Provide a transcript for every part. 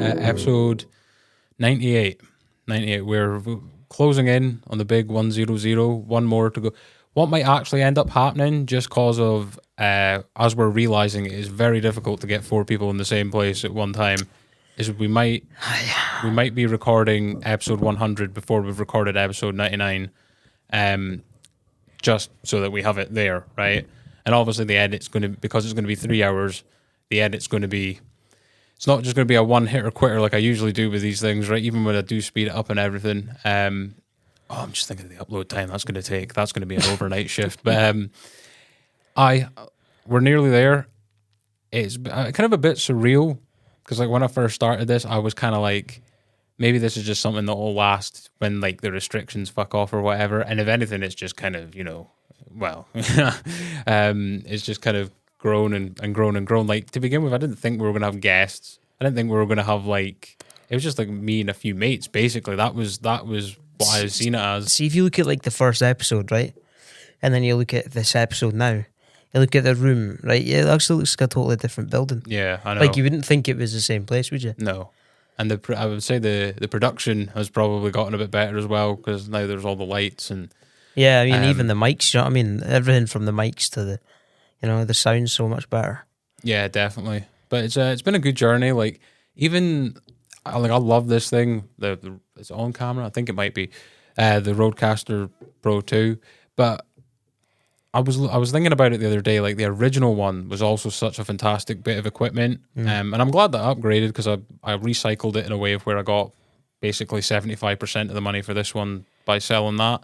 episode 98. 98. We're closing in on the big 100. One more to go. What might actually end up happening, just cause of as we're realizing it is very difficult to get 4 people in the same place at one time, is we might be recording episode 100 before we've recorded episode 99, just so that we have it there, right? And obviously the edit's going to, because it's going to be 3 hours, the edit's going to be, it's not just going to be a one-hitter quitter like I usually do with these things, right? Even when I do speed it up and everything. I'm just thinking of the upload time that's going to take. That's going to be an overnight shift. But we're nearly there. It's kind of a bit surreal, because like when I first started this, I was kind of like, maybe this is just something that will last when like the restrictions fuck off or whatever. And if anything, it's just kind of, it's just kind of grown and grown and grown. Like, to begin with, I didn't think we were going to have guests. I didn't think we were going to have, like, it was just like me and a few mates, basically. That was what I was seeing it as. See, if you look at like the first episode, right? And then you look at this episode now, you look at the room, right? Yeah, it actually looks like a totally different building. Yeah, I know. Like, you wouldn't think it was the same place, would you? No. And I would say the production has probably gotten a bit better as well, because now there's all the lights and... Yeah, I mean, even the mics, you know what I mean? Everything from the mics to the, the sound's so much better. Yeah, definitely. But it's been a good journey. Like, even, I love this thing. It's on camera. I think it might be the Rodecaster Pro 2. But I was thinking about it the other day. Like, the original one was also such a fantastic bit of equipment. And I'm glad that I upgraded, because I recycled it in a way of where I got basically 75% of the money for this one by selling that.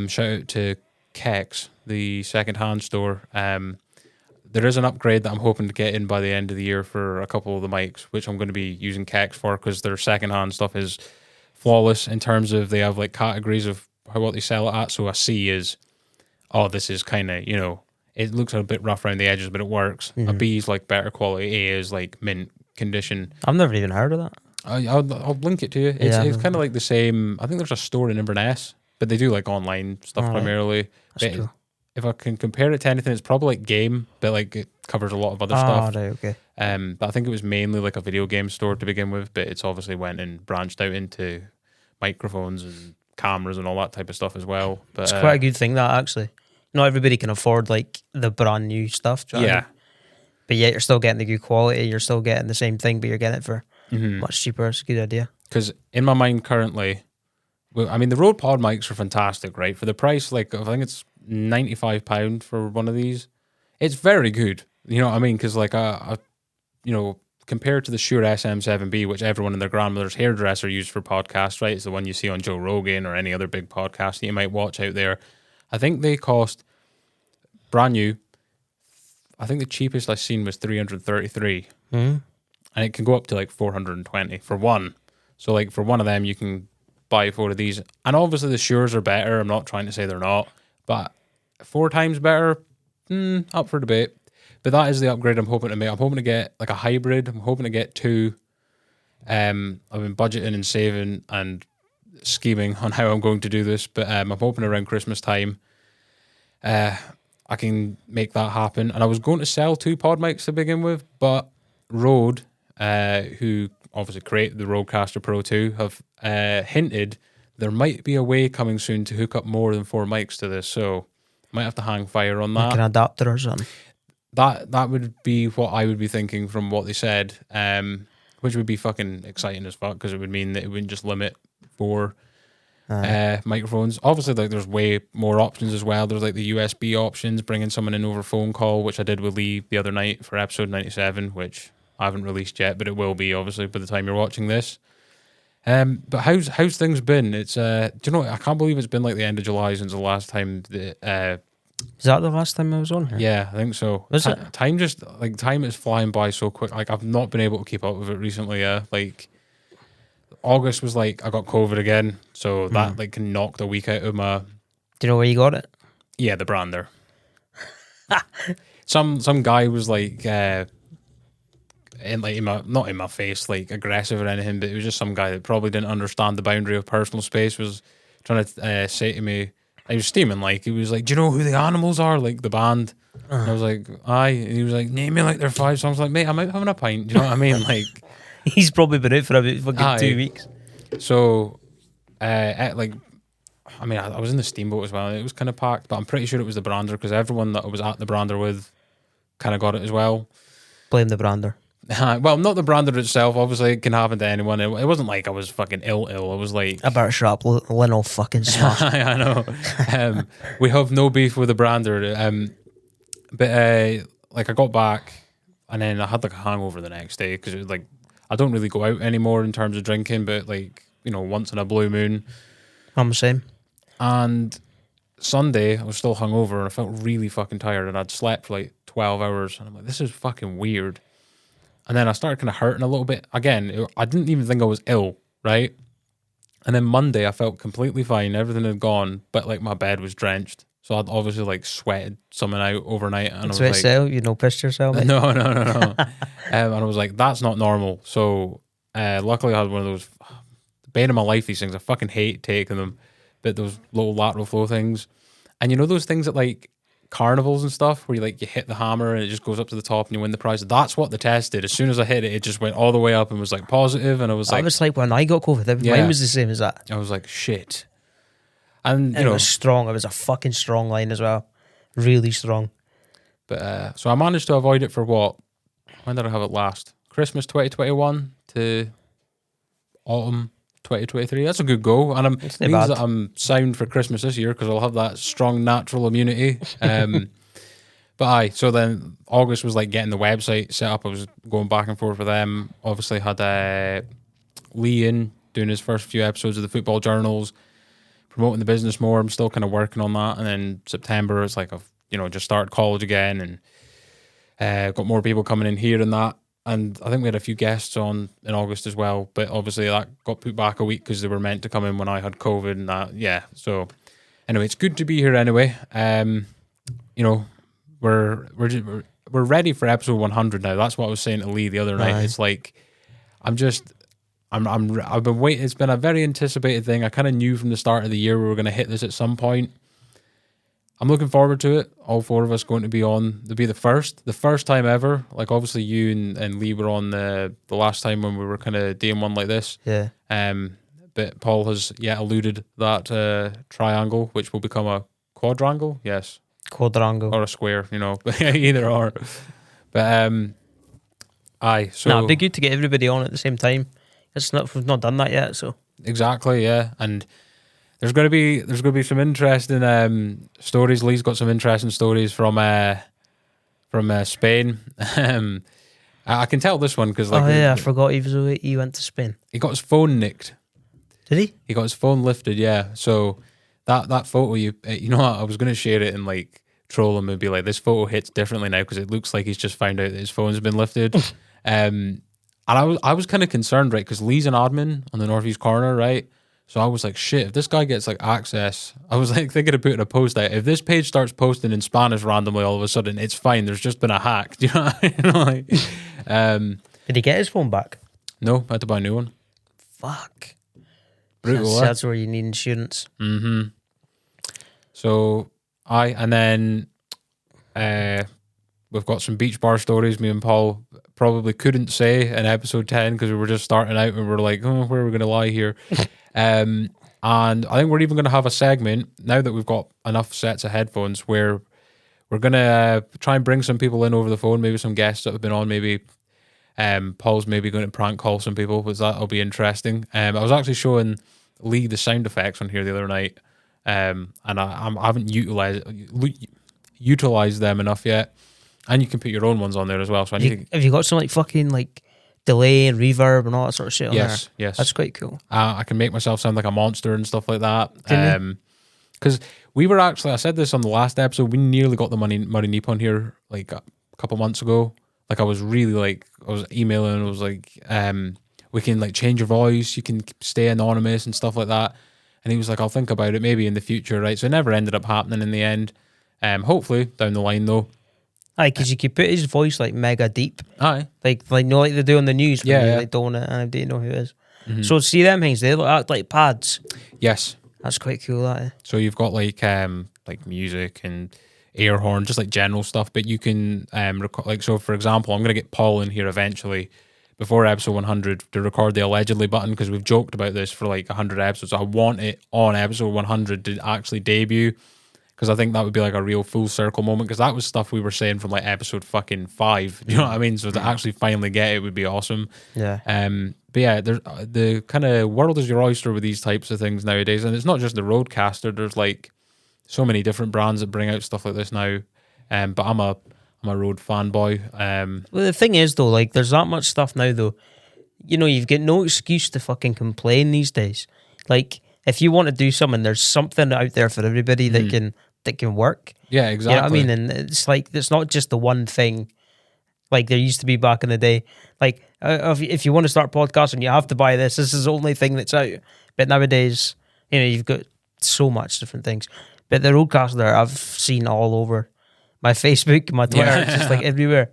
Shout out to Kex, the second-hand store. There is an upgrade that I'm hoping to get in by the end of the year for a couple of the mics, which I'm going to be using Kex for, because their second-hand stuff is flawless in terms of they have like categories of what they sell it at. So a C is, this is kind of, it looks a bit rough around the edges, but it works. A B is like better quality. A is like mint condition. I've never even heard of that. I'll link it to you. It's kind of like the same. I think there's a store in Inverness, but they do like online stuff primarily. That's cool. If I can compare it to anything, it's probably like Game, but like it covers a lot of other stuff. Right, okay. But I think it was mainly like a video game store to begin with, but it's obviously went and branched out into microphones and cameras and all that type of stuff as well. But it's quite a good thing, that, actually. Not everybody can afford like the brand new stuff. Do you know what I mean? But yet you're still getting the good quality. You're still getting the same thing, but you're getting it for much cheaper. It's a good idea. Because in my mind currently, I mean, the Rode Pod mics are fantastic, right? For the price, like, I think it's £95 for one of these. It's very good. You know what I mean? Because, like, compared to the Shure SM7B, which everyone and their grandmother's hairdresser used for podcasts, right? It's the one you see on Joe Rogan or any other big podcast that you might watch out there. I think they cost, brand new, I think the cheapest I've seen was $333. And it can go up to like 420 for one. So like for one of them, you can buy 4 of these. And obviously the Shures are better. I'm not trying to say they're not. But 4 times better, up for debate. But that is the upgrade I'm hoping to make. I'm hoping to get like a hybrid. I'm hoping to get 2. I've been budgeting and saving and scheming on how I'm going to do this. But I'm hoping around Christmas time, I can make that happen. And I was going to sell 2 pod mics to begin with, but Rode, who obviously created the Rodecaster Pro 2, have hinted there might be a way coming soon to hook up more than 4 mics to this, so might have to hang fire on that. Like an adapter or something. That would be what I would be thinking from what they said, which would be fucking exciting as fuck, because it would mean that it wouldn't just limit 4 microphones. Obviously, like, there's way more options as well. There's like the USB options, bringing someone in over phone call, which I did with Lee the other night for episode 97, which I haven't released yet, but it will be obviously by the time you're watching this. But how's things been? It's do you know, I can't believe it's been like the end of July since the last time is that the last time I was on here? Yeah, I think so. Was it? Time is flying by so quick. Like, I've not been able to keep up with it recently. Like August was like I got COVID again, so that like knocked a week out of my. Do you know where you got it? Yeah, the brand there. Some guy was like not in my face, like aggressive or anything, but it was just some guy that probably didn't understand the boundary of personal space, was trying to say to me, I was steaming, like, he was like, do you know who the Animals are, like the band? And I was like, aye. And he was like, name me like their 5 songs. Like, mate, I'm out having a pint, do you know what I mean? Like, He's probably been out for about fucking 2 weeks. So, I was in the Steamboat as well. And it was kind of packed, but I'm pretty sure it was the Brander because everyone that I was at the Brander with kind of got it as well. Blame the Brander. Well, not the Brander itself. Obviously, it can happen to anyone. It wasn't like I was fucking ill. It was like... I better shut up. Lynn will fucking smash. I know. We have no beef with the Brander. But I got back and then I had like a hangover the next day because it was like, I don't really go out anymore in terms of drinking, but like, once in a blue moon. I'm the same. And Sunday, I was still hungover and I felt really fucking tired and I'd slept for like 12 hours and I'm like, this is fucking weird. And then I started kind of hurting a little bit. Again, I didn't even think I was ill, right? And then Monday, I felt completely fine. Everything had gone, but like my bed was drenched. So I'd obviously like sweated something out overnight. And I was like, pissed yourself? Mate? No. And I was like, that's not normal. So luckily I had one of those, the bane of my life, these things. I fucking hate taking them. But those little lateral flow things. And those things at like carnivals and stuff where you hit the hammer and it just goes up to the top and you win the prize. That's what the test did. As soon as I hit it, it just went all the way up and was like positive. And I was like when I got COVID, mine was the same as that. I was like, shit. And it was strong. It was a fucking strong line as well. Really strong. But so I managed to avoid it for what? When did I have it last? Christmas 2021 to autumn 2023. That's a good go. And it means that I'm sound for Christmas this year because I'll have that strong natural immunity. So then August was like getting the website set up. I was going back and forth with them. Obviously had Lee in doing his first few episodes of the Football Journals, promoting the business more. I'm still kind of working on that. And then September, it's like I've just started college again and got more people coming in here and that. And I think we had a few guests on in August as well, but obviously that got put back a week because they were meant to come in when I had COVID and that. Yeah. So anyway, it's good to be here anyway. We're ready for episode 100 now. That's what I was saying to Lee the other night. It's like I've been waiting. It's been a very anticipated thing. I kind of knew from the start of the year we were going to hit this at some point. I'm looking forward to it. All four of us going to be on. To be the first time ever. Like obviously you and Lee were on the last time when we were kind of doing one like this. Yeah. But Paul has yet eluded that triangle, which will become a quadrangle. Yes. Quadrangle. Or a square. Either or. But So it'd be good to get everybody on at the same time. We've not done that yet. So exactly. Yeah. And There's going to be some interesting stories. Lee's got some interesting stories from Spain. I can tell this one because I forgot he went to Spain. He got his phone nicked. Did he? He got his phone lifted. Yeah. So that photo I was going to share it and troll him and be like, this photo hits differently now because it looks like he's just found out that his phone's been lifted. And I was kind of concerned, right? Because Lee's an admin on the Northeast corner, right? So I was like, shit, if this guy gets access, I was thinking of putting a post out. If this page starts posting in Spanish randomly all of a sudden, it's fine. There's just been a hack. Do you know what I mean? Did he get his phone back? No, I had to buy a new one. Fuck. Brutal. That's where you need insurance. Mm-hmm. So and then we've got some beach bar stories. Me and Paul probably couldn't say in episode 10 because we were just starting out and we were like, oh, where are we going to lie here? And I think we're even going to have a segment now that we've got enough sets of headphones where we're going to try and bring some people in over the phone, maybe some guests that have been on, maybe Paul's maybe going to prank call some people, because that'll be interesting. I was actually showing Lee the sound effects on here the other night, and I haven't utilized them enough yet. And you can put your own ones on there as well. So have you got some fucking delay and reverb and all that sort of shit on there? Yes. That's quite cool. I can make myself sound like a monster and stuff like that. Because we were actually, I said this on the last episode, we nearly got the Muddy Neep on here a couple months ago. I was really I was emailing and I was we can change your voice, you can stay anonymous and stuff like that. And he was like, I'll think about it maybe in the future, right? So it never ended up happening in the end. Hopefully down the line though. Aye, because you could put his voice mega deep. Aye. Like they do on the news. Yeah. They don't and I didn't know who it is. Mm-hmm. So see them things, they act like pads. Yes. That's quite cool, that. So you've got music and air horn, just general stuff, but you can record, so for example, I'm going to get Paul in here eventually before episode 100 to record the allegedly button, because we've joked about this for like 100 episodes. I want it on episode 100 to actually debut, because I think that would be like a real full circle moment, because that was stuff we were saying from like episode fucking 5. You know what I mean? So to actually finally get it would be awesome. Yeah. But yeah, there's the kind of world is your oyster with these types of things nowadays, and it's not just the Rodecaster. There's like so many different brands that bring out stuff like this now. But I'm a Rode fanboy. Well, the thing is though, like there's that much stuff now though. You know, you've got no excuse to fucking complain these days. Like if you want to do something, there's something out there for everybody that can work. Yeah, exactly. You know what I mean? And it's like it's not just the one thing like there used to be back in the day. Like if you want to start podcasting, you have to buy this. This is the only thing that's out. But nowadays, you know, you've got so much different things. But the Rodecaster I've seen all over my Facebook, my Twitter, it's just like everywhere.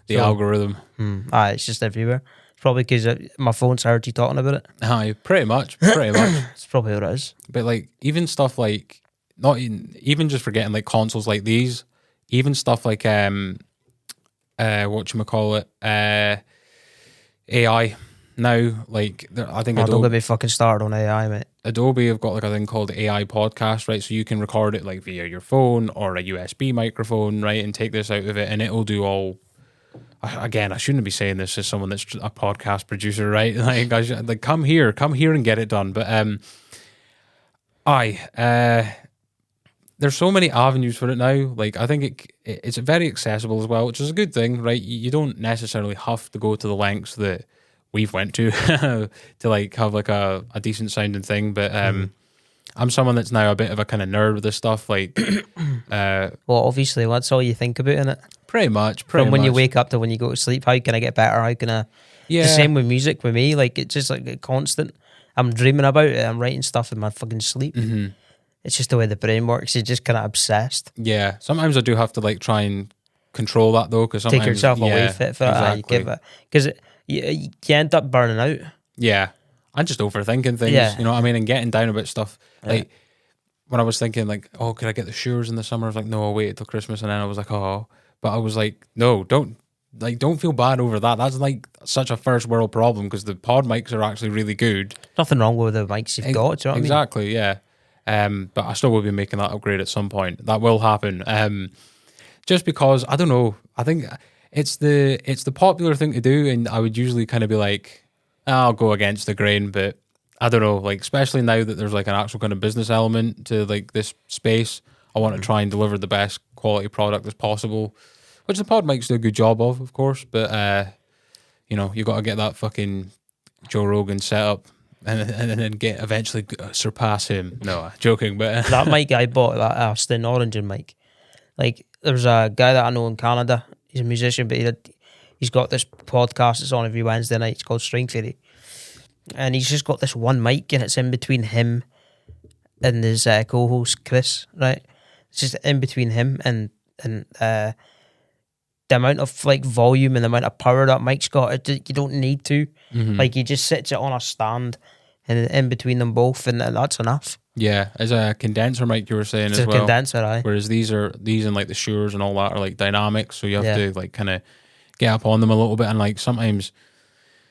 The algorithm. It's just everywhere. It's probably because my phone's heard you talking about it. Aye, pretty much. It's probably what it is. But like even stuff like even just forgetting like consoles like these, even stuff like whatchamacallit, AI now, like I think don't get me fucking started on AI, mate. Adobe have got like a thing called AI podcast, right? So you can record it like via your phone or a USB microphone, right? And take this out of it and it'll do all. Again, I shouldn't be saying this as someone that's a podcast producer, right? Like, come here and get it done. But there's so many avenues for it now. Like I think it's very accessible as well, which is a good thing, right? You don't necessarily have to go to the lengths that we've went to to like have like a decent sounding thing. But I'm someone that's now a bit of a kind of nerd with this stuff. Like, well, obviously that's all you think about in it. Pretty much. From when you wake up to when you go to sleep, how can I get better? How can I? Yeah. It's the same with music with me. Like it's just like a constant. I'm dreaming about it. I'm writing stuff in my fucking sleep. Mm-hmm. It's just the way the brain works. You're just kind of obsessed. Yeah. Sometimes I do have to like try and control that though, because sometimes take yourself away from it. Exactly. Because you end up burning out. Yeah. I'm just overthinking things. Yeah. You know what I mean? And getting down about stuff. Like when I was thinking like, oh, could I get the Shures in the summer? I was like, no, I'll wait until Christmas. And then I was like, oh, but I was like, no, don't feel bad over that. That's like such a first world problem, because the pod mics are actually really good. Nothing wrong with the mics you've got. Do you know what exactly. Yeah. But I still will be making that upgrade at some point. That will happen. Just because I don't know. I think it's the popular thing to do, and I would usually kind of be like, I'll go against the grain, but I don't know. Like especially now that there's like an actual kind of business element to like this space, I want to try and deliver the best quality product as possible, which the pod mics do a good job of course. But you know, you got to get that fucking Joe Rogan set up. And then eventually surpass him. No, joking, but that mic I bought, that Aston Origin mic. Like, there's a guy that I know in Canada. He's a musician, but he's got this podcast that's on every Wednesday night. It's called String Theory, and he's just got this one mic, and it's in between him and his co-host Chris. Right, it's just in between him and the amount of like volume and the amount of power that mic's got. You don't need to. Mm-hmm. Like, he just sits it on a stand. And in between them both, and that's enough. Yeah, as a condenser mic, you were saying it's as well. It's a condenser, aye. Whereas these and like the Shures and all that are like dynamics, so you have to like kind of get up on them a little bit. And like sometimes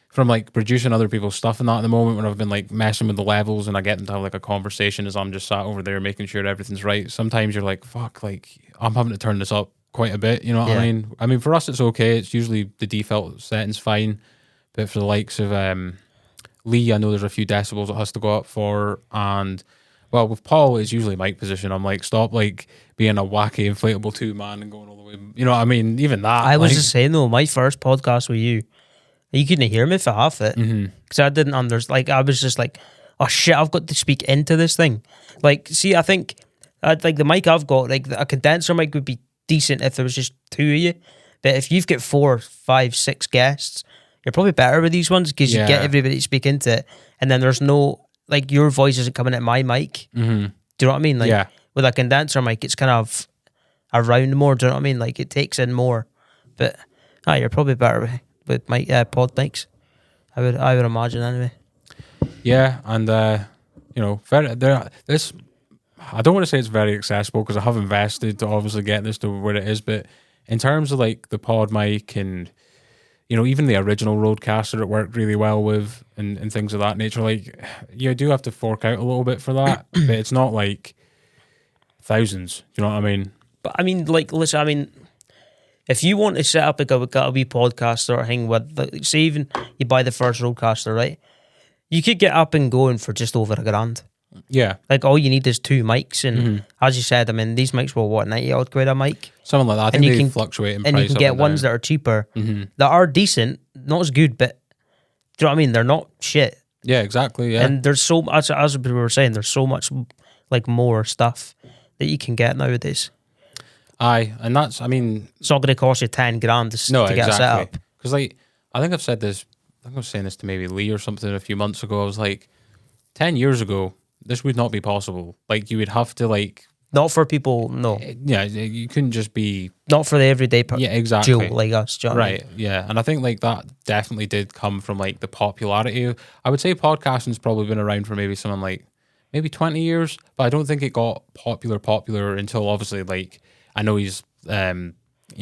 from like producing other people's stuff and that at the moment, when I've been like messing with the levels and I get them to have like a conversation as I'm just sat over there making sure everything's right. Sometimes you're like, fuck, like I'm having to turn this up quite a bit. You know what I mean? I mean, for us it's okay. It's usually the default setting's fine, but for the likes of Lee, I know there's a few decibels it has to go up for, and well, with Paul, it's usually mic position. I'm like, stop like being a wacky inflatable 2-man and going all the way. You know what I mean? Even that. I was just saying though, my first podcast with you couldn't hear me for half it because I didn't understand. Like, I was just like, oh shit, I've got to speak into this thing. Like, see, I think like the mic I've got, like a condenser mic would be decent if there was just 2 of you, but if you've got 4, 5, 6 guests. You're probably better with these ones because you get everybody to speak into it, and then there's no, like, your voice isn't coming at my mic. Mm-hmm. Do you know what I mean? Like, with a condenser mic, it's kind of around more. Do you know what I mean? Like, it takes in more. But you're probably better with my pod mics. I would imagine anyway. Yeah, and you know, this. I don't want to say it's very accessible because I have invested to obviously get this to where it is, but in terms of like the pod mic and you know, even the original Roadcaster it worked really well with, and things of that nature. Like, you do have to fork out a little bit for that, but it's not like thousands. You know what I mean? But I mean, like, listen, I mean, if you want to set up like a wee podcast sort of thing with, like, say even you buy the first Roadcaster, right? You could get up and going for just over $1,000. Yeah. Like, all you need is 2 mics, and as you said, I mean, these mics were what, 90 odd quid a mic? Something like that. I think they fluctuate in price. And you can get ones that are cheaper, that are decent, not as good, but do you know what I mean? They're not shit. Yeah, exactly. Yeah. And there's so, as we were saying, there's so much like more stuff that you can get nowadays. Aye, and that's, I mean, it's not going to cost you 10 grand to get set up. Because, like, I think I've said this, I think I was saying this to maybe Lee or something a few months ago. I was like, 10 years ago, this would not be possible. Like, you would have to, like, not for people, no. Yeah, you couldn't just be... Not for the everyday yeah, exactly. Jew like us, do you know what I mean? Yeah. And I think, like, that definitely did come from, like, the popularity. I would say podcasting's probably been around for maybe something like, maybe 20 years, but I don't think it got popular until, obviously, like, I know he's, you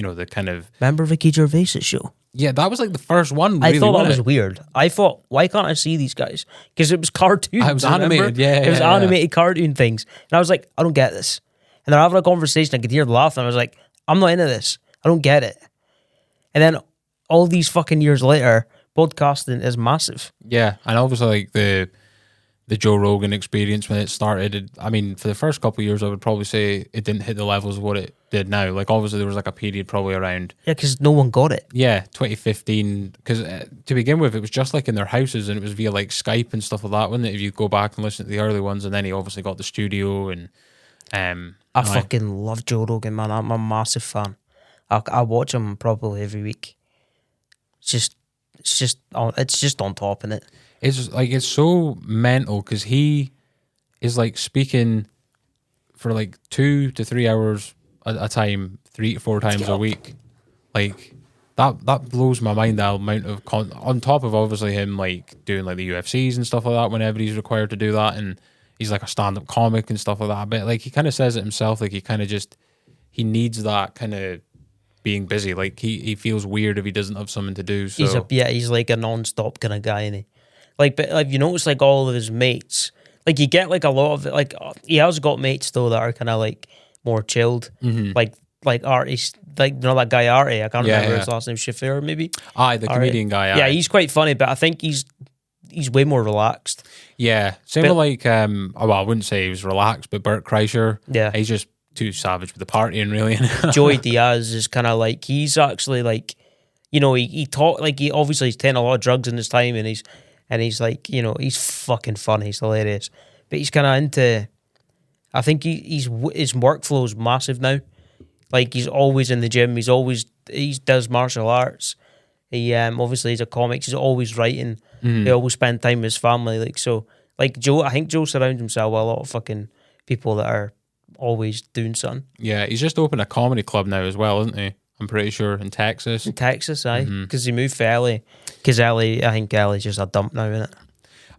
know, the kind of... Remember Ricky Gervais's show? Yeah, that was like the first one, really, I thought that was weird. I thought, why can't I see these guys? Because it was cartoons. It was animated, yeah. It was animated cartoon things. And I was like, I don't get this. And they're having a conversation, I could hear them laughing. I was like, I'm not into this. I don't get it. And then all these fucking years later, podcasting is massive. Yeah, and obviously, like, the Joe Rogan experience when it started, I mean, for the first couple of years, I would probably say it didn't hit the levels of what it did now. Like, obviously, there was like a period probably around... Yeah, because no one got it. Yeah, 2015. Because to begin with, it was just like in their houses, and it was via like Skype and stuff like that, wasn't it? If you go back and listen to the early ones, and then he obviously got the studio and... I fucking love Joe Rogan, man. I'm a massive fan. I watch him probably every week. It's just on top, innit? It's like, it's so mental because he is like speaking for like 2 to 3 hours a time, 3 to 4 times a week. Like, that blows my mind, the amount of on top of obviously him like doing like the UFCs and stuff like that whenever he's required to do that, and he's like a stand-up comic and stuff like that. But like, he kind of says it himself, like, he needs that kind of being busy. Like, he feels weird if he doesn't have something to do. So he's like a non-stop kind of guy, isn't he? Like, but like, you notice like all of his mates, like, you get like a lot of it. Like, he has got mates though that are kind of like more chilled, like artists, like, you know, that guy Artie. I can't remember his last name, Shafir maybe. Aye, the comedian guy. Aye. Yeah, he's quite funny, but I think he's way more relaxed. Yeah, same with like well, I wouldn't say he was relaxed, but Bert Kreischer. Yeah, he's just too savage with the partying, really. Joey Diaz is kind of like, he's actually like, you know, he talk like, he obviously he's taking a lot of drugs in his time, and he's like, you know, he's fucking funny, he's hilarious, but he's kind of into, I think his workflow is massive now. Like, he's always in the gym, he does martial arts. He obviously he's a comic, he's always writing. He always spend time with his family. Like, so, like, I think Joe surrounds himself with a lot of fucking people that are always doing something. Yeah, he's just opened a comedy club now as well, isn't he? I'm pretty sure in Texas. Aye, because he moved to LA. Because I think LA's just a dump now, isn't it?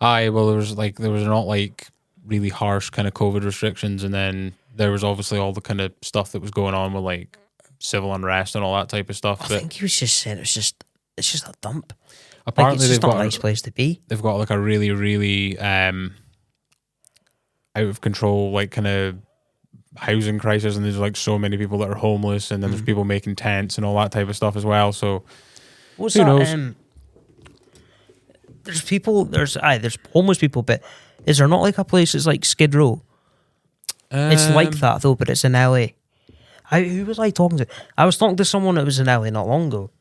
Aye, well, there was not like really harsh kind of COVID restrictions, and then there was obviously all the kind of stuff that was going on with like civil unrest and all that type of stuff. I think he was just saying it's just a dump. Apparently, like, it's just not a nice place to be. They've got like a really, really out of control, like, kind of housing crisis, and there's like so many people that are homeless, and then there's people making tents and all that type of stuff as well. So who knows? There's homeless people, but is there not like a place that's like Skid Row? It's like that though, but it's in LA. Who was I talking to? I was talking to someone that was in LA not long ago,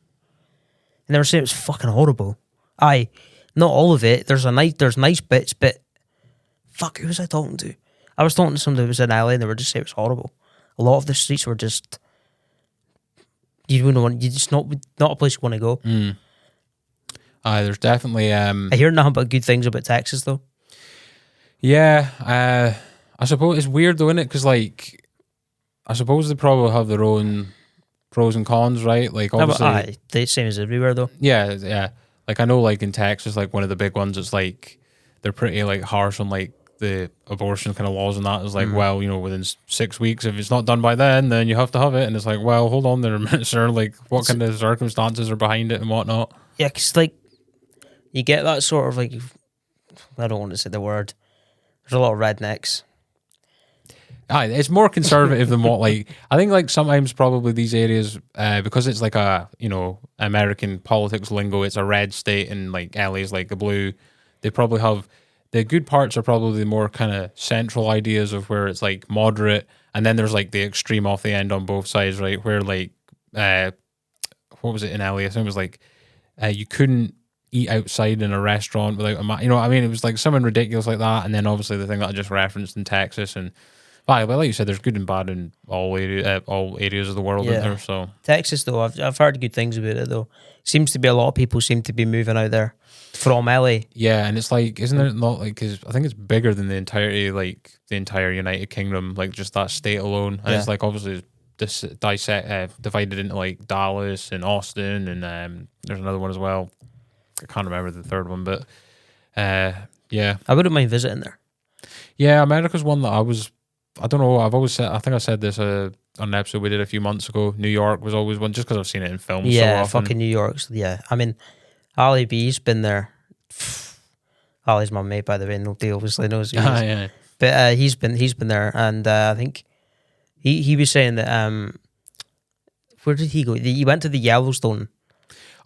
and they were saying it was fucking horrible. Not all of it. There's nice bits, but fuck, who was I talking to? I was talking to someone that was in LA, and they were just saying it was horrible. A lot of the streets were just, you wouldn't want, you just not a place you want to go. There's definitely I hear nothing but good things about Texas though. Yeah, I suppose it's weird though, isn't it? Because like, I suppose they probably have their own pros and cons, right? Like, obviously, the same as everywhere though. Yeah. Like, I know, like in Texas, like one of the big ones, it's like they're pretty like harsh on like the abortion kind of laws and that is like, well, you know, within 6 weeks, if it's not done by then you have to have it. And it's like, well, hold on there a minute, sir. Like, what kind of circumstances are behind it and whatnot? Yeah, because like you get that sort of like, I don't want to say the word. There's a lot of rednecks. Aye, it's more conservative than what, like, I think, like, sometimes probably these areas, because it's like a, you know, American politics lingo, it's a red state and, like, LA's like a blue, they probably have, the good parts are probably the more kind of central ideas of where it's, like, moderate, and then there's, like, the extreme off the end on both sides, right, where, like, what was it in LA? I think it was, like, you couldn't eat outside in a restaurant without you know what I mean? It was, like, something ridiculous like that, and then, obviously, the thing that I just referenced in Texas, and but like you said, there's good and bad in all areas of the world in there. So Texas, though, I've heard good things about it. Though, seems to be a lot of people seem to be moving out there from LA. Yeah, and it's like, isn't it not like? Because I think it's bigger than the entire United Kingdom, like just that state alone. And it's like obviously divided into like Dallas and Austin, and there's another one as well. I can't remember the third one, but yeah, I wouldn't mind visiting there. Yeah, America's one that I don't know. I've always said. I think I said this on an episode we did a few months ago. New York was always one, just because I've seen it in films. Yeah, so often. fucking New York's. Yeah, I mean, Ali B's been there. Ali's my mate, by the way. Nobody obviously knows who he is. Yeah. But he's been there, and I think he was saying that. Where did he go? He went to the Yellowstone.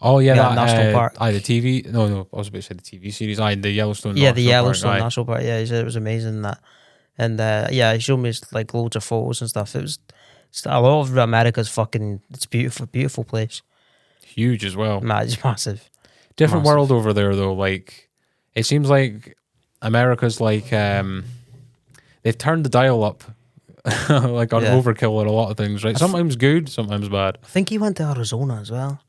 Oh yeah, that National Park. The TV. No, I was about to say the TV series. The Yellowstone. Yeah, the Yellowstone Park, National Park. Yeah, he said it was amazing that. And yeah, he showed me like loads of photos and stuff. It's a lot of America's fucking. It's beautiful, beautiful place. Huge as well. It's massive. Different world over there though. Like it seems like America's like they've turned the dial up, like on overkill on a lot of things. Right, sometimes good, sometimes bad. I think he went to Arizona as well.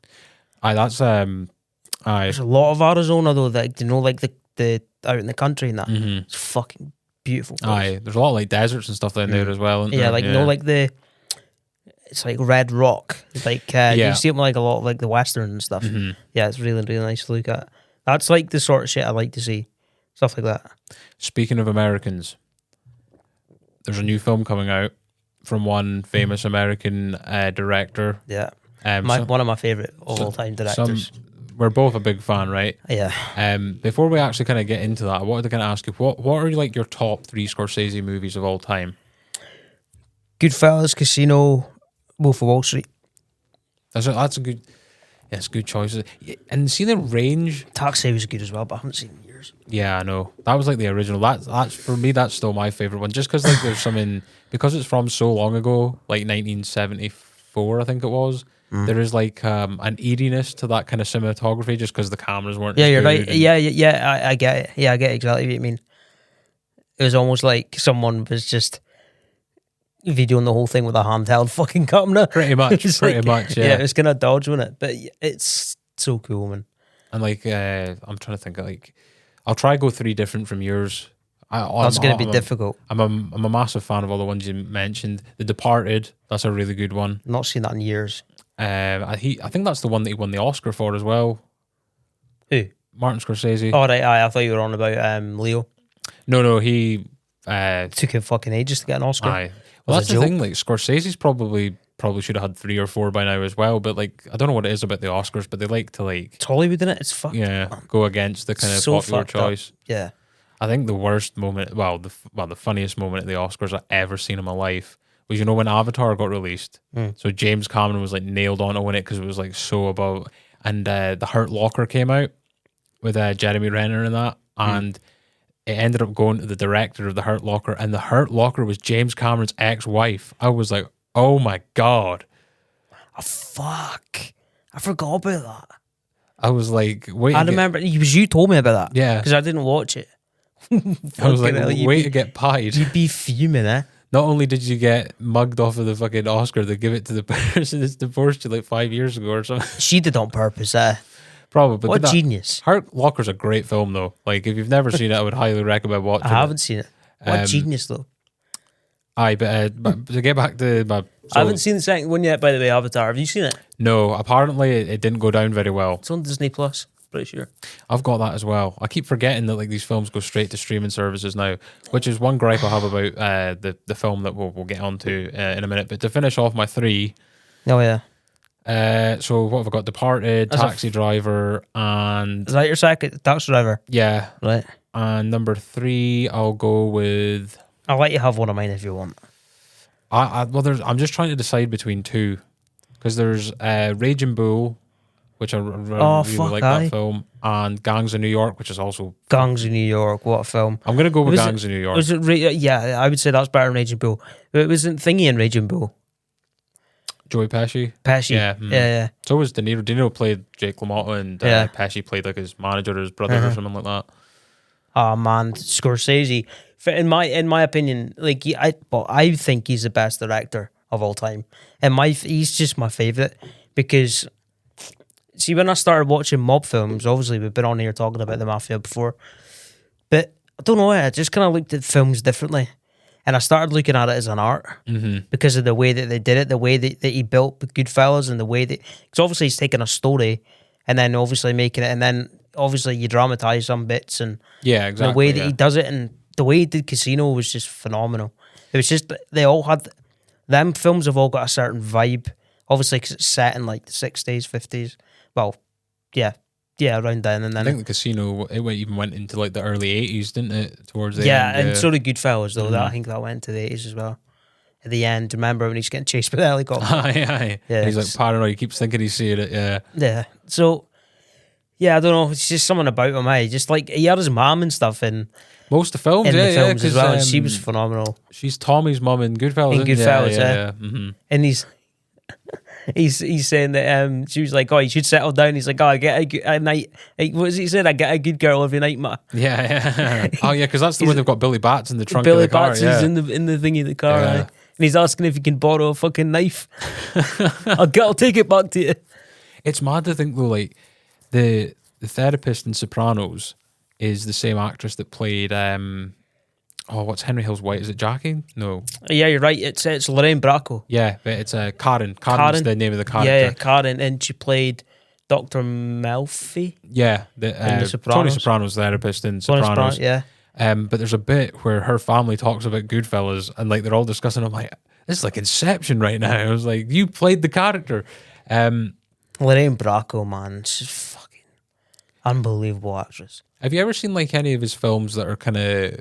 That's There's a lot of Arizona though that you know, like the out in the country and that. It's fucking beautiful place. There's a lot of like deserts and stuff down there as well. Isn't there? Like you know, like it's like red rock. Like you see them like a lot of like the western and stuff. Yeah, it's really really nice to look at. That's like the sort of shit I like to see, stuff like that. Speaking of Americans, there's a new film coming out from one famous American director. Yeah, one of my favorite of all time directors. We're both a big fan, right? Yeah. Before we actually kind of get into that, I wanted to kind of ask you, what are like your top 3 Scorsese movies of all time? Goodfellas, Casino, Wolf of Wall Street. That's a good. Yeah, it's good choices. And see the range. Taxi was good as well, but I haven't seen it in years. Yeah, I know. That was like the original. That's for me. That's still my favorite one, just because like there's something because it's from so long ago, like 1974, I think it was. There is like an eeriness to that kind of cinematography just because the cameras weren't. Yeah, you're right. Yeah, I get it. Yeah, I get exactly what you mean. It was almost like someone was just videoing the whole thing with a handheld fucking camera. Pretty much, much. Yeah, it was kind of dodge, wasn't it? But it's so cool, man. And like, I'm trying to think of like, I'll try to go 3 different from yours. That's going to be difficult. I'm a massive fan of all the ones you mentioned. The Departed, that's a really good one. Not seen that in years. I think that's the one that he won the Oscar for as well. Who? Martin Scorsese. Oh, right. I thought you were on about Leo. No, he took him fucking ages to get an Oscar. Aye. Well, that's the thing. Like Scorsese's probably should have had 3 or 4 by now as well. But like, I don't know what it is about the Oscars, but they like to like. It's Hollywood, innit? It's fucked. Go against the kind of so popular choice. Up. Yeah. I think the worst moment, the funniest moment at the Oscars I've ever seen in my life was, you know, when Avatar got released. So James Cameron was like nailed on to win it because it was like so above. And The Hurt Locker came out with Jeremy Renner in that, and it ended up going to the director of The Hurt Locker, and The Hurt Locker was James Cameron's ex-wife. I was like, oh my god. Oh, fuck. I forgot about that. I was like, wait. I remember you told me about that. Yeah. Because I didn't watch it. I was like, wait to get pied. You'd be fuming, eh? Not only did you get mugged off of the fucking Oscar, they give it to the person that's divorced you like 5 years ago or something. She did on purpose, eh? Probably. What genius. Hurt Locker's a great film, though. Like, if you've never seen it, I would highly recommend watching it. I haven't seen it. What genius, though. Aye, but to get back to my... I haven't seen the second one yet, by the way, Avatar. Have you seen it? No, apparently it didn't go down very well. It's on Disney+. Pretty sure. I've got that as well. I keep forgetting that like these films go straight to streaming services now, which is one gripe I have about the film that we'll get onto in a minute. But to finish off my 3, Oh yeah. so what have I got? Departed, Taxi Driver, and Is that your second? Taxi Driver. yeah, Right. and number 3, I'll go with. I'll let you have one of mine if you want. I'm just trying to decide between 2 because there's Raging Bull, which I really like that film, and Gangs of New York, which is also Gangs of New York. What a film! I'm gonna go with Gangs of New York. Was it? Yeah, I would say that's better than Raging Bull. It wasn't Thingy in Raging Bull. Joey Pesci. Yeah. Yeah. So was De Niro. De Niro played Jake LaMotta, and Pesci played like his manager or his brother or something like that. Oh man, Scorsese. In my opinion, like I think he's the best director of all time, and he's just my favorite because see, when I started watching mob films, obviously we've been on here talking about the mafia before, but I don't know, I just kind of looked at films differently, and I started looking at it as an art because of the way that they did it, the way that he built Goodfellas, and the way that because obviously he's taking a story and then obviously making it, and then obviously you dramatize some bits and exactly the way that he does it, and the way he did Casino was just phenomenal. It was just they all had them films have all got a certain vibe, obviously because it's set in like the 60s, 50s. Well, yeah, around then. And then I think the Casino even went into like the early 80s, didn't it? Towards the end. Yeah, and so did Goodfellas though. I think that went to the 80s as well. At the end, remember when he's getting chased by the helicopter? Yeah. He's like paranoid. He keeps thinking he's seeing it. Yeah. So, yeah, I don't know. It's just something about him. Just like he had his mom and stuff in most of the films, the films as well. And she was phenomenal. She's Tommy's mum in Goodfellas. In Goodfellas, yeah. And he's saying that she was like, oh, you should settle down. He's like, oh, I get a night. What was he saying? I get a good girl every night, ma. Yeah. Oh yeah, because that's the one they've got Billy Bats in the trunk Billy of the car. Bats is in the thingy of the car, right? And he's asking if he can borrow a fucking knife. I'll take it back to you. It's mad to think though, like the therapist in Sopranos is the same actress that played what's Henry Hill's wife? Is it Jackie? No. Yeah, you're right. It's Lorraine Bracco. Yeah, but it's Karen. Karen's the name of the character. Yeah, Karen, and she played Dr. Melfi. Yeah, Tony Soprano's therapist in Sopranos. Yeah. But there's a bit where her family talks about Goodfellas, and like they're all discussing. I'm like, this is like Inception right now. I was like, you played the character. Lorraine Bracco, man, she's fucking unbelievable actress. Have you ever seen like any of his films that are kind of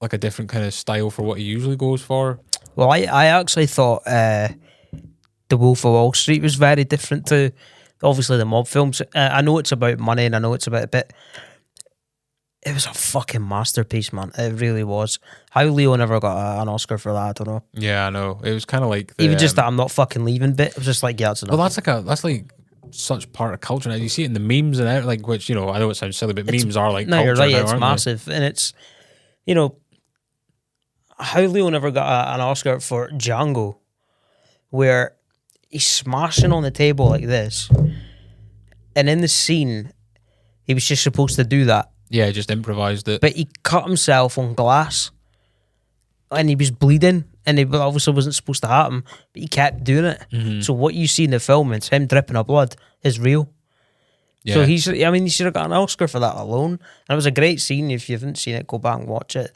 like a different kind of style for what he usually goes for? Well, I actually thought The Wolf of Wall Street was very different to obviously the mob films. I know it's about money and I know it's about a bit. It was a fucking masterpiece, man. It really was. How Leo never got an Oscar for that, I don't know. Yeah, I know. It was kind of like even just that I'm not fucking leaving bit. It was just like, yeah, it's enough. Well, that's like such part of culture now. You see it in the memes and everything, like, which, you know, I know it sounds silly, but memes are like culture. You're right. Now, it's massive, and it's, you know, how Leo never got an Oscar for Django, where he's smashing on the table like this, and in the scene, he was just supposed to do that. Yeah, just improvised it. But he cut himself on glass, and he was bleeding, and it obviously wasn't supposed to happen, but he kept doing it. Mm-hmm. So what you see in the film, it's him dripping of blood, is real. Yeah. So he should have got an Oscar for that alone. And it was a great scene. If you haven't seen it, go back and watch it.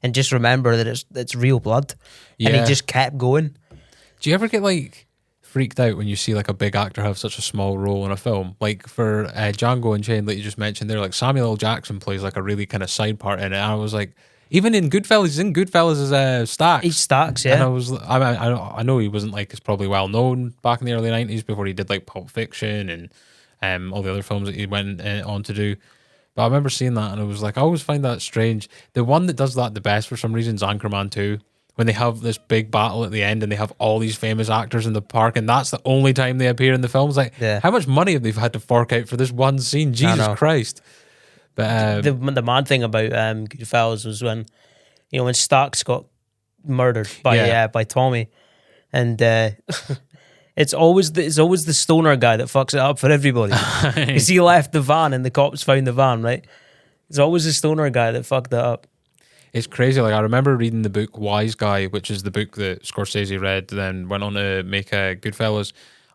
And just remember that it's real blood. Yeah. And he just kept going. Do you ever get like freaked out when you see like a big actor have such a small role in a film? Like for Django Unchained, like you just mentioned there, like Samuel L. Jackson plays like a really kind of side part in it. And I was like, even in Goodfellas, as Stax. He's Stax, yeah. And I know he wasn't like as probably well known back in the early 90s before he did like Pulp Fiction and all the other films that he went on to do. But I remember seeing that and I was like, I always find that strange. The one that does that the best for some reason is Anchorman 2. When they have this big battle at the end and they have all these famous actors in the park and that's the only time they appear in the films. Like, how much money have they had to fork out for this one scene? Jesus Christ. But the mad thing about Goodfellas was when Stax got murdered by Tommy, and it's always the stoner guy that fucks it up for everybody. Because he left the van and the cops found the van, right? It's always the stoner guy that fucked it up. It's crazy. Like I remember reading the book Wise Guy, which is the book that Scorsese read, then went on to make Goodfellas.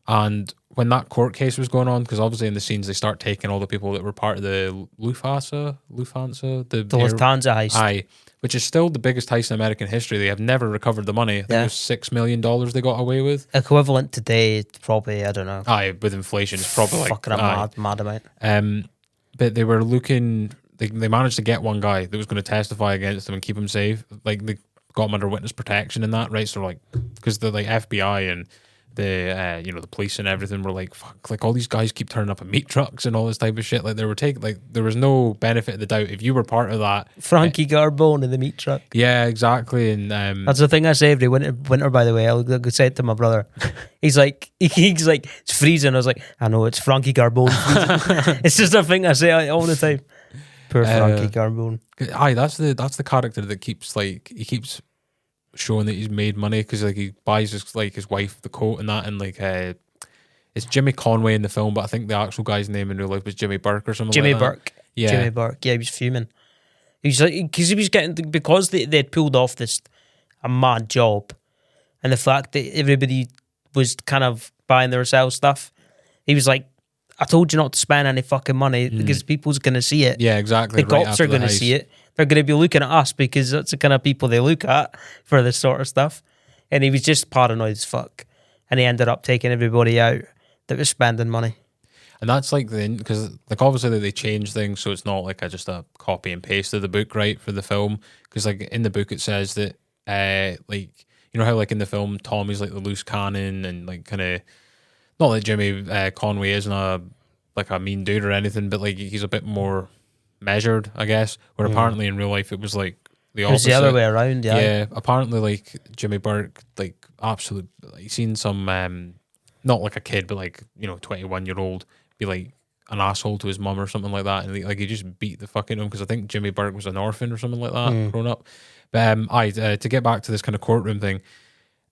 And when that court case was going on, because obviously in the scenes they start taking all the people that were part of the Lufthansa, The Lufthansa heist. Aye, which is still the biggest heist in American history. They have never recovered the money. I think it was $6 million they got away with. Equivalent today, it's probably, I don't know. Aye, with inflation, it's probably like fucking a mad amount. But they were looking. They managed to get one guy that was going to testify against them and keep him safe. Like they got him under witness protection and that, right? So like, because the like FBI and the the police and everything were like, fuck, like all these guys keep turning up in meat trucks and all this type of shit. Like they were taking, like there was no benefit of the doubt if you were part of that. Frankie Garbone in the meat truck. Yeah, exactly. And that's the thing I say every winter. By the way, I'll say it to my brother. He's like, it's freezing. I was like, I know it's Frankie Garbone. It's just a thing I say all the time. Poor Frankie Garbone. Aye, that's the character that keeps he keeps showing that he's made money because like he buys his wife the coat and that, and like it's Jimmy Conway in the film, but I think the actual guy's name in real life was Jimmy Burke or something. Jimmy like Burke. That. Yeah, Jimmy Burke. Yeah, he was fuming. He was like, because he was getting, because they'd pulled off this a mad job, and the fact that everybody was kind of buying their sell stuff, he was like, I told you not to spend any fucking money because people's going to see it. Yeah, exactly. The cops are going to see it. They're going to be looking at us because that's the kind of people they look at for this sort of stuff. And he was just paranoid as fuck. And he ended up taking everybody out that was spending money. And that's like because like obviously they changed things so it's not like just a copy and paste of the book, right, for the film. Because like in the book it says that like, you know how like in the film Tommy's like the loose cannon and like kind of, not that Jimmy Conway isn't a mean dude or anything, but like he's a bit more measured, I guess. Where apparently in real life it was like the opposite. It was the other way around, yeah. Yeah, apparently like Jimmy Burke, like absolute, he's seen some, not like a kid, but like 21-year-old be like an asshole to his mum or something like that, and he just beat the fucking him because I think Jimmy Burke was an orphan or something like that growing up. But to get back to this kind of courtroom thing.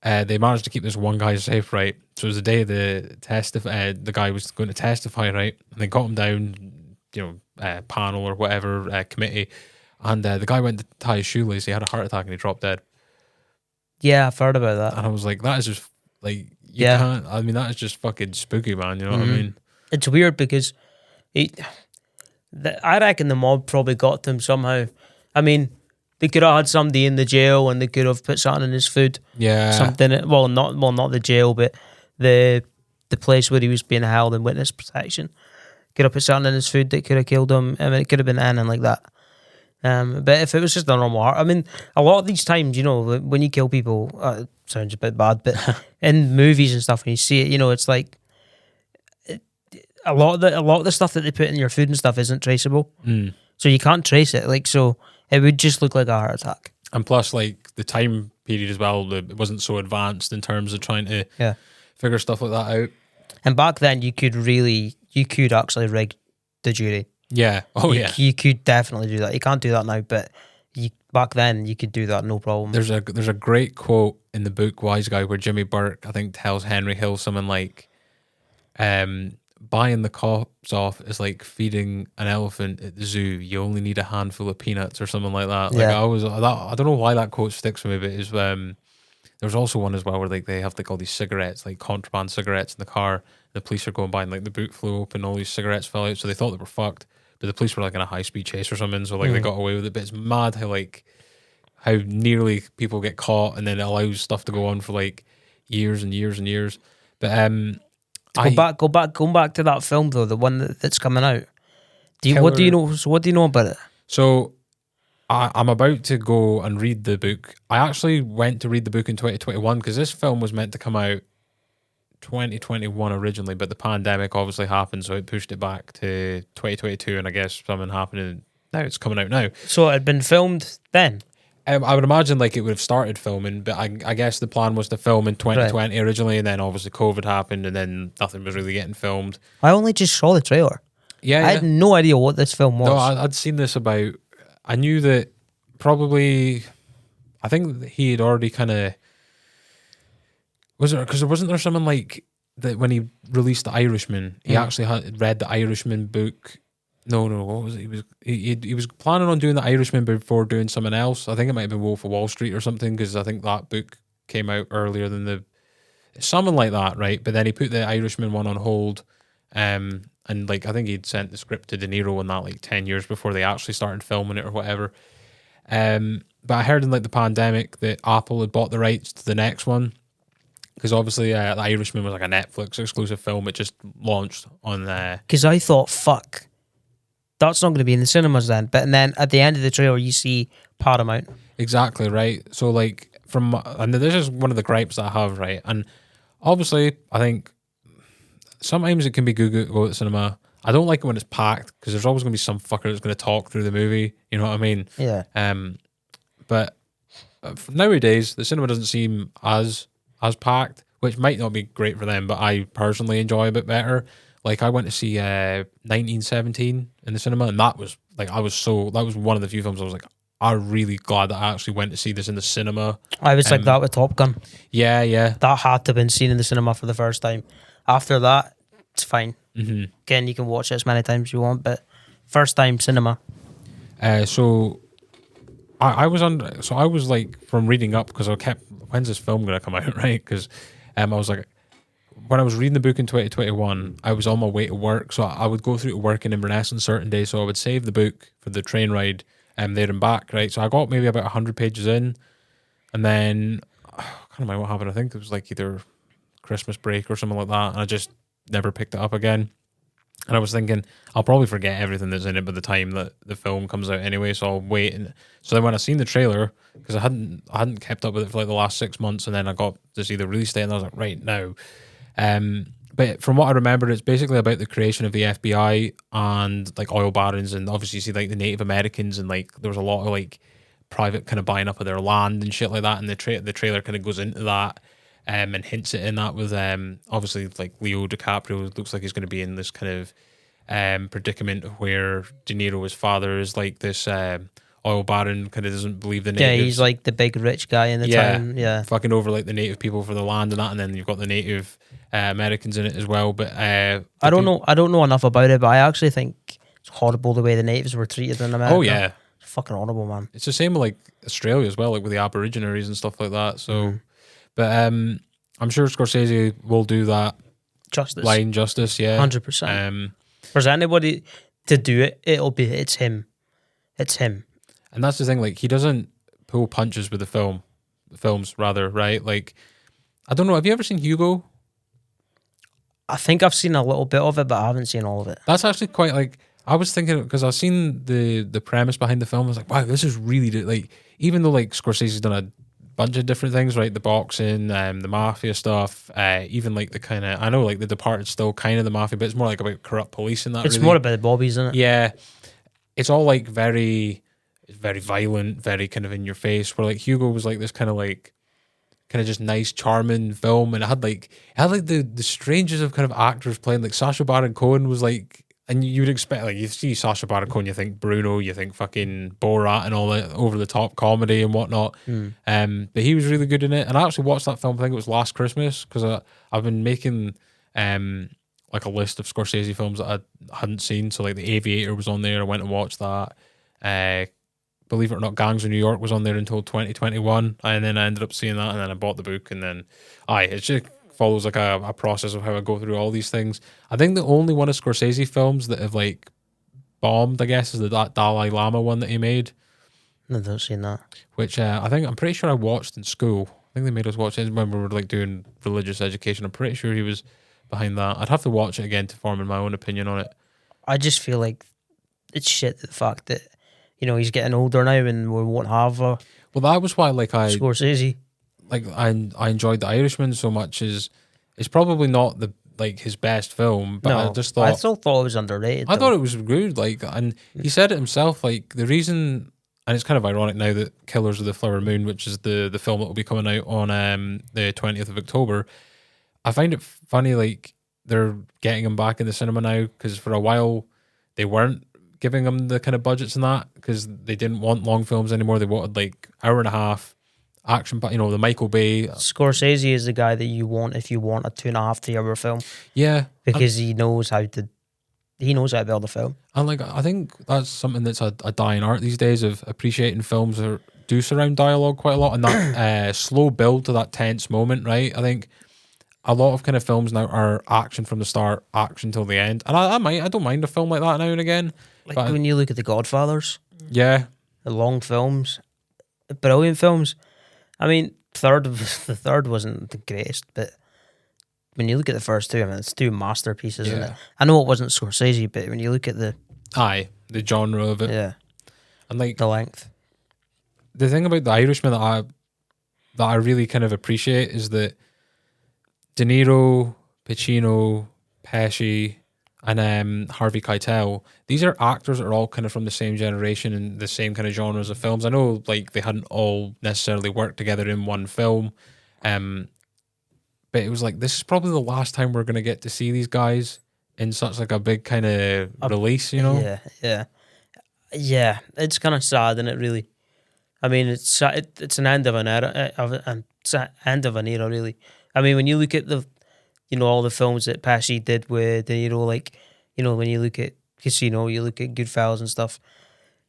They managed to keep this one guy safe, right? So it was the day the guy was going to testify, right? And they got him down, panel or whatever committee, and the guy went to tie his shoelace. He had a heart attack and he dropped dead. Yeah, I've heard about that. And I was like, that is just like, can't. I mean, that is just fucking spooky, man. You know what I mean? It's weird because I reckon the mob probably got to him somehow. I mean, they could have had somebody in the jail and they could have put something in his food. Yeah. Something, not the jail, but the place where he was being held in witness protection. Could have put something in his food that could have killed him. I mean, it could have been anything like that. But if it was just a normal heart, I mean, a lot of these times, when you kill people, it sounds a bit bad, but in movies and stuff, when you see it, it's like a lot of the stuff that they put in your food and stuff isn't traceable. So you can't trace it. Like, so it would just look like a heart attack. And plus, like, the time period as well, it wasn't so advanced in terms of trying to figure stuff like that out. And back then, you could actually rig the jury. Yeah. Oh, yeah. You could definitely do that. You can't do that now, but back then, you could do that, no problem. There's a great quote in the book Wise Guy where Jimmy Burke, I think, tells Henry Hill something like, buying the cops off is like feeding an elephant at the zoo. You only need a handful of peanuts or something like that. Like I don't know why that quote sticks with me, but it's there's also one as well where like they have like all these cigarettes, like contraband cigarettes in the car. The police are going by and like the boot flew open, all these cigarettes fell out, so they thought they were fucked. But the police were like in a high speed chase or something, so like they got away with it. But it's mad how nearly people get caught and then it allows stuff to go on for like years and years and years. But going back to that film though, the one that's coming out. What do you know about it? So I'm about to go and read the book. I actually went to read the book in 2021 because this film was meant to come out 2021 originally, but the pandemic obviously happened, so it pushed it back to 2022, and I guess something happened and now it's coming out now. So it had been filmed then? I would imagine like it would have started filming, but I guess the plan was to film in 2020 originally, and then obviously COVID happened, and then nothing was really getting filmed. I only just saw the trailer. Yeah, I had no idea what this film was. No, I'd seen this about. I knew that probably. I think he had already kind of. Was there because wasn't there someone like that when he released The Irishman? He actually had read the Irishman book. No, what was it? He was planning on doing The Irishman before doing something else. I think it might have been Wolf of Wall Street or something, because I think that book came out earlier than something like that, right? But then he put the Irishman one on hold, and like I think he'd sent the script to De Niro and that like 10 years before they actually started filming it or whatever. But I heard in like the pandemic that Apple had bought the rights to the next one, because obviously the Irishman was like a Netflix exclusive film. It just launched on Because I thought, fuck, that's not going to be in the cinemas then. But and then at the end of the trailer, you see Paramount. Exactly, right? So like and this is one of the gripes that I have, right? And obviously I think sometimes it can be good to go to the cinema. I don't like it when it's packed, because there's always going to be some fucker that's going to talk through the movie. You know what I mean? Yeah. But nowadays the cinema doesn't seem as packed, which might not be great for them, but I personally enjoy a bit better. Like I went to see 1917 in the cinema, and that was like that was one of the few films I was like, I'm really glad that I actually went to see this in the cinema. I was like that with Top Gun. Yeah. That had to have been seen in the cinema for the first time. After that, it's fine. Mm-hmm. Again, you can watch it as many times as you want, but first time cinema. So I was like, from reading up, because I kept, when's this film going to come out, right? Because I was like, when I was reading the book in 2021, I was on my way to work, so I would go through to work in Inverness on certain days, so I would save the book for the train ride there and back, right? So I got maybe about 100 pages in, and then I can't remember what happened. I think it was like either Christmas break or something like that, and I just never picked it up again. And I was thinking, I'll probably forget everything that's in it by the time that the film comes out anyway, so I'll wait. And so then when I seen the trailer, because I hadn't kept up with it for like the last 6 months, and then I got to see the release date, and I was like, right now. But from what I remember, it's basically about the creation of the FBI and like oil barons, and obviously you see like the Native Americans, and like there was a lot of like private kind of buying up of their land and shit like that, and the trailer kind of goes into that. And hints it in that with obviously like Leo DiCaprio looks like he's going to be in this kind of predicament where De Niro's father is like this oil baron, kind of doesn't believe the natives. Yeah, he's like the big rich guy in the town. Yeah, fucking over like the native people for the land and that, and then you've got the Native Americans in it as well. But I don't know enough about it, but I actually think it's horrible the way the natives were treated in America. Oh yeah, it's fucking horrible, man. It's the same with like Australia as well, like with the Aborigines and stuff like that. So. But I'm sure Scorsese will do that. Blind justice, yeah. 100%. If there's anybody to do it, it's him. It's him. And that's the thing, like, he doesn't pull punches with the films, rather, right? Like, I don't know, have you ever seen Hugo? I think I've seen a little bit of it, but I haven't seen all of it. That's actually quite, like, I was thinking, because I've seen the premise behind the film, I was like, wow, this is really, like, even though, like, Scorsese's done a bunch of different things, right? The boxing, the mafia stuff, even like the kind of, I know like The Departed's still kind of the mafia, but it's more like about corrupt police and that. It's really. more about the bobbies, isn't it? Yeah, it's all like very violent, very kind of in your face. Where like Hugo was like this kind of just nice, charming film, and it had like the strangest of kind of actors playing. Like Sacha Baron Cohen was like. And you would expect, like, you see Sacha Baron Cohen, you think Bruno, you think fucking Borat and all that over-the-top comedy and whatnot. But he was really good in it. And I actually watched that film, I think it was last Christmas, because I've been making like a list of Scorsese films that I hadn't seen. So, like, The Aviator was on there. I went and watched that. Believe it or not, Gangs of New York was on there until 2021. And then I ended up seeing that, and then I bought the book. And then, it just follows like a process of how I go through all these things. I think the only one of Scorsese films that have like bombed, I guess, is that Dalai Lama one that he made. No, I don't seen that. Which I'm pretty sure I watched in school. I think they made us watch it when we were like doing religious education. I'm pretty sure he was behind that. I'd have to watch it again to form my own opinion on it. I just feel like it's shit, the fact that, you know, he's getting older now and we won't have a Well, that was why Scorsese. Like I enjoyed The Irishman so much. It's probably not his best film, but No, I just thought I still thought it was underrated. I thought it was good. Like, and he said it himself. Like the reason, and it's kind of ironic now that Killers of the Flower Moon, which is the film that will be coming out on the 20th of October, I find it funny. Like they're getting him back in the cinema now, because for a while they weren't giving him the kind of budgets and that, because they didn't want long films anymore. They wanted like hour and a half. Action, but you know, the Michael Bay. Scorsese is the guy that you want if you want a 2.5 3 hour film. Yeah, because he knows how to build a film. And like, I think that's something that's a dying art these days, of appreciating films that do surround dialogue quite a lot, and that slow build to that tense moment. Right, I think a lot of kind of films now are action from the start, action till the end. And I don't mind a film like that now and again. Like But when you look at The Godfathers, yeah, the long films, brilliant films. I mean, the third wasn't the greatest, but when you look at the first two, I mean, it's two masterpieces, isn't it? I know it wasn't Scorsese, but when you look at the the genre of it, and like the length. The thing about The Irishman that I really kind of appreciate is that De Niro, Pacino, Pesci, and Harvey Keitel, these are actors that are all kind of from the same generation and the same kind of genres of films. I know like they hadn't all necessarily worked together in one film, but it was like, this is probably the last time we're going to get to see these guys in such like a big kind of release, you know? Yeah. It's kind of sad, isn't it, really? I mean, it's an end of an era, it's an end of an era, really. I mean, when you look at all the films that Pesci did with De Niro, like, when you look at Casino, you look at Goodfellas and stuff,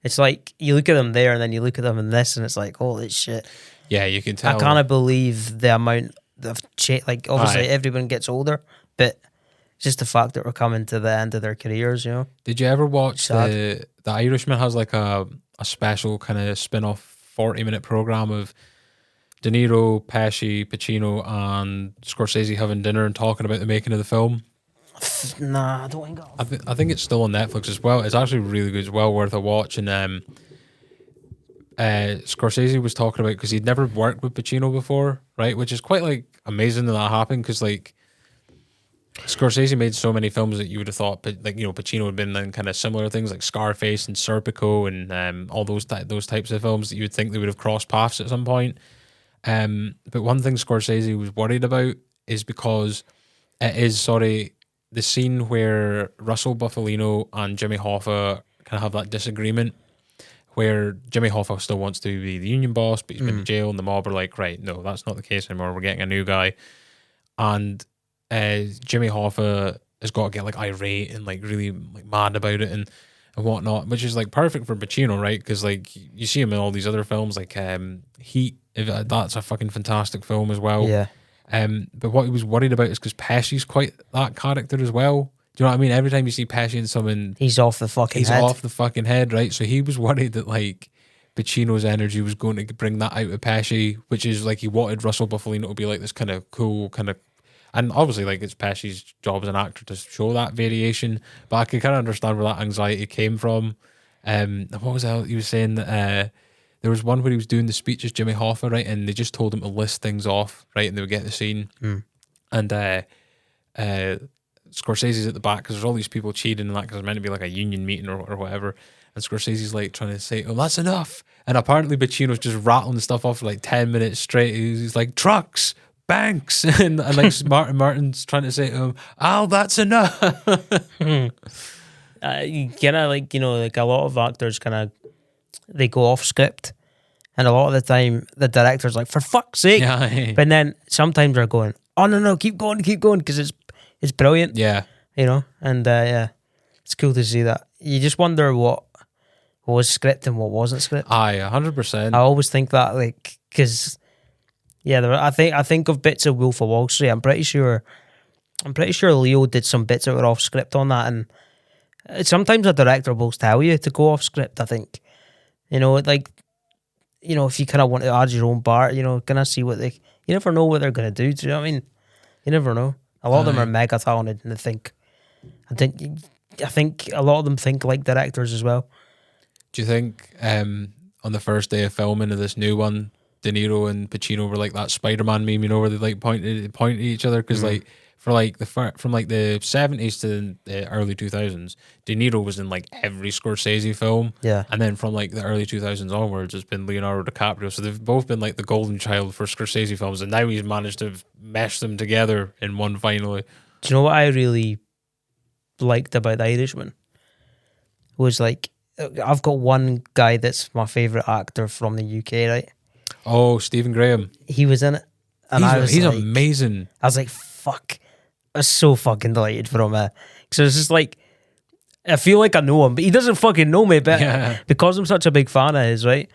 it's like, you look at them there and then you look at them in this and it's like, holy shit. Yeah, you can tell. I can't believe the amount of change. Like, obviously, everyone gets older, but it's just the fact that we're coming to the end of their careers, you know? Did you ever watch The Irishman has like a special kind of spin-off 40-minute program of De Niro, Pesci, Pacino, and Scorsese having dinner and talking about the making of the film? Nah, I don't think I think it's still on Netflix as well. It's actually really good. It's well worth a watch. And Scorsese was talking about, because he'd never worked with Pacino before, right? Which is quite like amazing that happened, because like Scorsese made so many films that you would have thought, like, Pacino had been in kind of similar things like Scarface and Serpico and all those types of films that you would think they would have crossed paths at some point. But one thing Scorsese was worried about is because it is, the scene where Russell Buffalino and Jimmy Hoffa kind of have that disagreement, where Jimmy Hoffa still wants to be the union boss, but he's been in jail, and the mob are like, right, no, that's not the case anymore. We're getting a new guy. And Jimmy Hoffa has got to get like irate and like really like mad about it and whatnot, which is like perfect for Pacino, right? Because like you see him in all these other films, like Heat. That's a fucking fantastic film as well. Yeah. But what he was worried about is because Pesci's quite that character as well. Do you know what I mean? Every time you see Pesci in something, he's off the fucking head. He's off the fucking head, right? So he was worried that like Pacino's energy was going to bring that out of Pesci, which is like he wanted Russell Buffalino to be like this kind of cool kind of. And obviously, like, it's Pesci's job as an actor to show that variation, but I can kind of understand where that anxiety came from. What was that? He was saying that there was one where he was doing the speech as Jimmy Hoffa, right, and they just told him to list things off, right, and they would get the scene. And Scorsese's at the back because there's all these people cheating and that, because it's meant to be like a union meeting or whatever. And Scorsese's like trying to say, "Oh, that's enough." And apparently Pacino's just rattling stuff off for like 10 minutes straight. He's like, "Trucks, banks," and like Martin's trying to say to him, "Al, that's enough." Like a lot of actors they go off script, and a lot of the time the director's like, "For fuck's sake!" Yeah. But then sometimes they're going, "Oh no, keep going," because it's brilliant. Yeah, and it's cool to see that. You just wonder what was script and what wasn't script. 100%. I always think that, like, because. Yeah, I think of bits of Wolf of Wall Street. I'm pretty sure Leo did some bits that were off script on that, and sometimes a director will tell you to go off script. I think, if you kind of want to add your own part, kind of see what you never know what they're gonna do. Do you know what I mean? You never know. A lot of them are mega talented, and I think a lot of them think like directors as well. Do you think on the first day of filming of this new one, De Niro and Pacino were like that Spider-Man meme, where they like point at each other? Because like from like the 70s to the early 2000s, De Niro was in like every Scorsese film, and then from like the early 2000s onwards, it's been Leonardo DiCaprio. So they've both been like the golden child for Scorsese films, and now he's managed to mesh them together in one finally. Do you know what I really liked about The Irishman? Was like, I've got one guy that's my favourite actor from the UK, right? Oh, Stephen Graham. He was in it. And he's amazing. I was like, fuck. I was so fucking delighted for him. So it's just like, I feel like I know him, but he doesn't fucking know me. But because I'm such a big fan of his, right?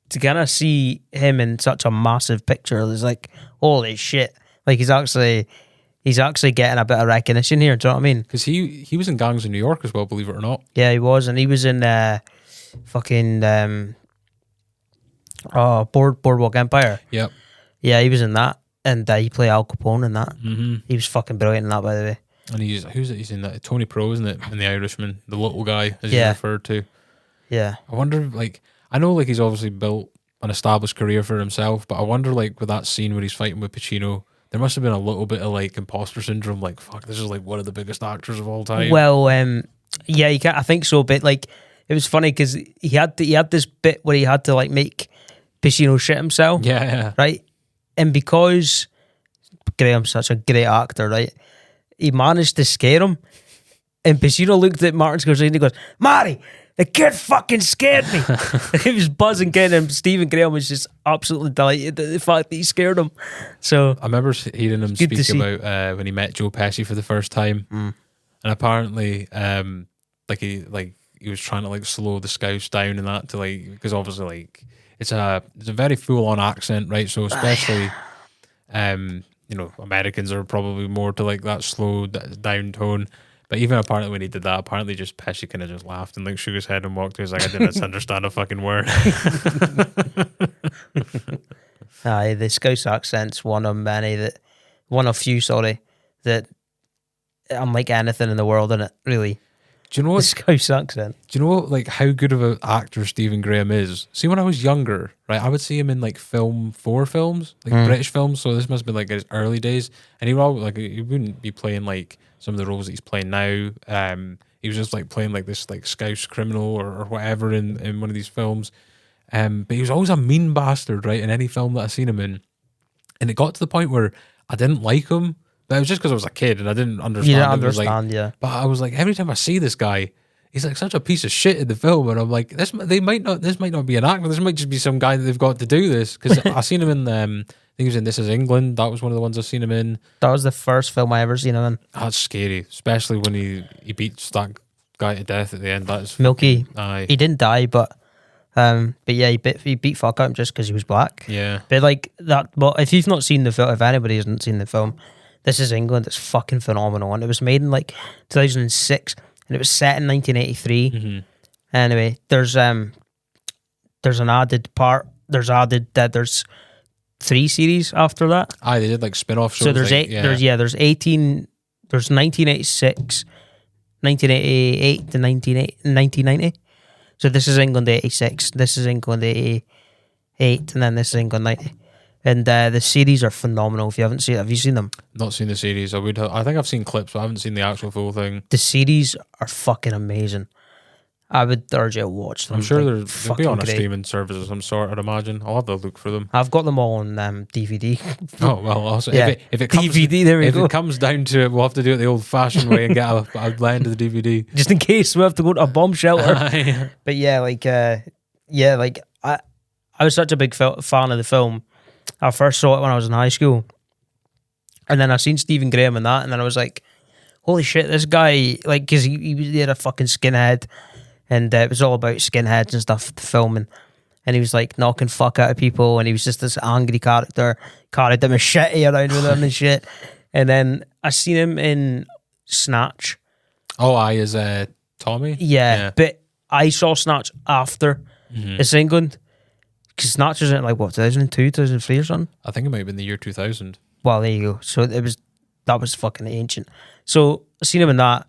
To kind of see him in such a massive picture, it's like, holy shit. Like, he's actually, he's actually getting a bit of recognition here. Do you know what I mean? Because he was in Gangs of New York as well, believe it or not. Yeah, he was, and he was in fucking Boardwalk Empire. Yep. Yeah, he was in that, and he played Al Capone in that. Mm-hmm. He was fucking brilliant in that, by the way. And he's in that? Tony Pro, isn't it? In The Irishman, the little guy, as he's Yeah. referred to. Yeah. I wonder, like, I know, like, he's obviously built an established career for himself, but I wonder, like, with that scene where he's fighting with Pacino, there must have been a little bit of, like, imposter syndrome. Like, fuck, this is, like, one of the biggest actors of all time. Well, yeah, you can't. I think so, but like, it was funny because he had this bit where he had to like make Pacino shit himself. Yeah. Right, and because Graham's such a great actor, right, he managed to scare him, and Pacino looked at Martin Scorsese and he goes, "Marty, the kid fucking scared me." He was buzzing, getting him. Stephen Graham was just absolutely delighted at the fact that he scared him. So I remember hearing him good to speak see. about when he met Joe Pesci for the first time, and apparently, he was trying to like slow the Scouse down and that to like, because obviously like it's a very full on accent, right? So especially, Americans are probably more to like that slow down tone. But even apparently when he did that, apparently just Pesci kind of just laughed and like shook his head and walked away. He was like, I didn't understand a fucking word. Aye, the Scouse accent's one of few, that unlike anything in the world, in it, really. Do you know The what? Scouse accent. Do you know what, like how good of an actor Stephen Graham is? See, when I was younger, right, I would see him in like four films, like British films. So this must have been like his early days, and he would always, like he wouldn't be playing like some of the roles that he's playing now. He was just like playing like this like Scouse criminal or whatever in one of these films. But he was always a mean bastard, right, in any film that I seen him in. And it got to the point where I didn't like him. But it was just because I was a kid and I didn't understand. You don't It was like- understand, yeah. But I was like, every time I see this guy, he's like such a piece of shit in the film, and I'm like, this might not be an actor. This might just be some guy that they've got to do this. Because I seen him in, I think he was in This Is England. That was one of the ones I seen him in. That was the first film I ever seen him in. That's scary, especially when he beats that guy to death at the end. That's Milky. Aye, He didn't die, but yeah, he beat fuck out just because he was black. yeah. But like that, but if you've not seen the film, if anybody hasn't seen the film, This Is England. It's fucking phenomenal, and it was made in like 2006, and it was set in 1983. Mm-hmm. Anyway, there's an added part. There's 3 series after that. Aye, they did like spin-off shows. So there's like, 8. There's 18. There's 1986, 1988 to 1990. So This Is England 86. This Is England 88, and then This Is England 90. And the series are phenomenal. If you haven't seen it, have you seen them? Not seen the series. I think I've seen clips, but I haven't seen the actual full thing. The series are fucking amazing. I would urge you to watch them. I'm sure Like, they'll be on a fucking great. streaming service of some sort, I'd imagine. I'll have to look for them. I've got them all on DVD. Oh, well, also, Yeah. if it comes, DVD, there we if go. it comes down to it, we'll have to do it the old-fashioned way and get a blend of the DVD. Just in case we have to go to a bomb shelter. Aye. But yeah, I was such a big fan of the film. I first saw it when I was in high school, and then I seen Stephen Graham in that, and then I was like, "Holy shit, this guy!" Like, because he had a fucking skinhead, and it was all about skinheads and stuff. The film, and he was like knocking fuck out of people, and he was just this angry character, carried a machete around with him and shit. And then I seen him in Snatch. Oh, I is Tommy? Yeah, but I saw Snatch after It's England. Because Snatch was in like what, 2002, 2003 or something? I think it might have been the year 2000. Well, there you go. So that was fucking ancient. So I seen him in that.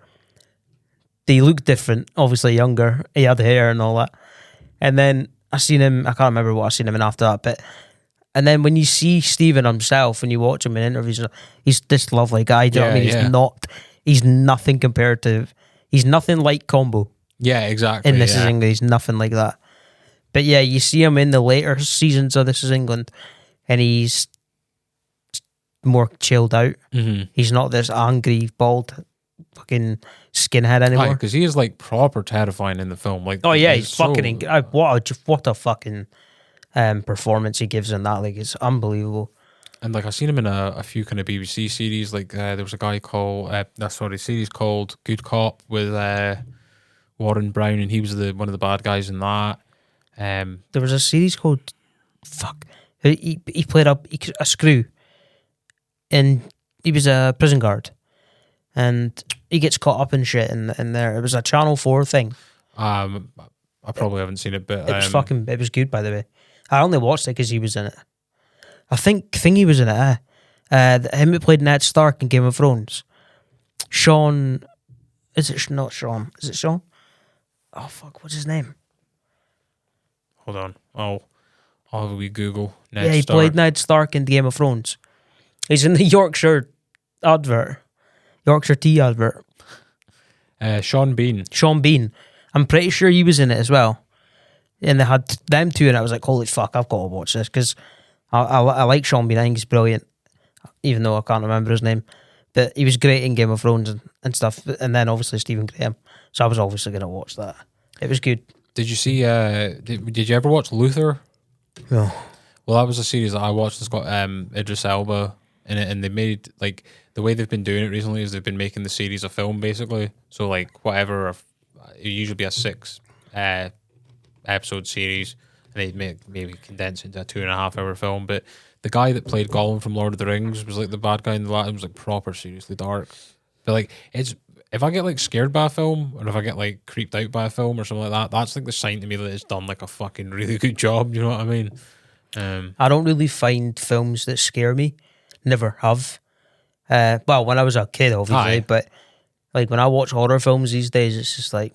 They look different, obviously younger. He had hair and all that. And then I seen him, I can't remember what I seen him in after that, but and then when you see Stephen himself and you watch him in interviews, he's this lovely guy. Do you know what I mean? Yeah. He's nothing compared to, he's nothing like Combo. Yeah, exactly. In This Is England, he's nothing like that. But yeah, you see him in the later seasons of This Is England, and he's more chilled out. Mm-hmm. He's not this angry, bald, fucking skinhead anymore. Because he is like proper terrifying in the film. Like, Oh yeah, he's he's fucking what a fucking performance he gives in that. Like, it's unbelievable. And like I've seen him in a few kind of BBC series. Like there was a guy called series called Good Cop with Warren Brown, and he was one of the bad guys in that. There was a series called he played a screw, and he was a prison guard, and he gets caught up in shit in there. It was a Channel 4 thing. I probably haven't seen it, but It was it was good, by the way. I only watched it because he was in it. I think Thingy was in it. Him that played Ned Stark in Game of Thrones. Sean, is it not Sean? Is it Sean? Oh fuck, what's his name? Hold on. I'll have a wee Google. Yeah, he played Ned Stark in Game of Thrones. He's in the Yorkshire advert. Yorkshire tea advert. Sean Bean. Sean Bean. I'm pretty sure he was in it as well. And they had them two, and I was like, holy fuck, I've got to watch this, because I like Sean Bean. I think he's brilliant, even though I can't remember his name. But he was great in Game of Thrones and stuff. And then obviously Stephen Graham. So I was obviously going to watch that. It was good. Did you see, did you ever watch Luther? No. Well, that was a series that I watched. It's got Idris Elba in it, and they made, like, the way they've been doing it recently is they've been making the series a film, basically. So, like, whatever, it usually be a 6 episode series, and they maybe condense into a 2.5 hour film. But the guy that played Gollum from Lord of the Rings was like the bad guy in the last. It was like proper seriously dark. But like, it's, if I get like scared by a film, or if I get like creeped out by a film or something like that, that's like the sign to me that it's done like a fucking really good job. You know what I mean? I don't really find films that scare me. Never have. Well, when I was a kid, obviously, but like when I watch horror films these days, it's just like,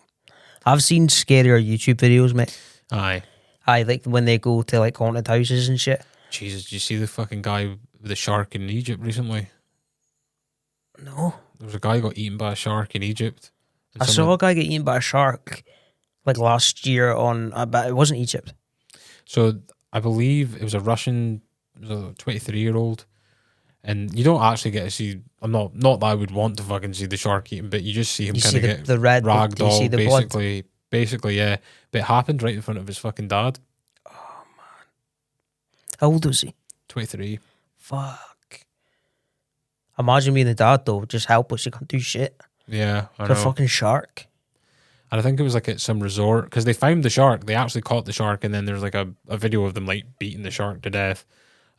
I've seen scarier YouTube videos, mate. Aye, like when they go to like haunted houses and shit. Jesus, did you see the fucking guy with the shark in Egypt recently? No. There was a guy who got eaten by a shark in Egypt. I saw a guy get eaten by a shark like last year but it wasn't Egypt. So I believe it was a Russian, it was a 23-year-old. And you don't actually get to see. I'm not that I would want to fucking see the shark eating, but you just see him kind of get the red ragdoll, basically. Basically, yeah. But it happened right in front of his fucking dad. Oh man, how old was he? 23. Fuck. Imagine being the dad though, just helpless. You can't do shit. Yeah, I it's know. A fucking shark. And I think it was like at some resort, because they found the shark. They actually caught the shark, and then there's like a video of them like beating the shark to death,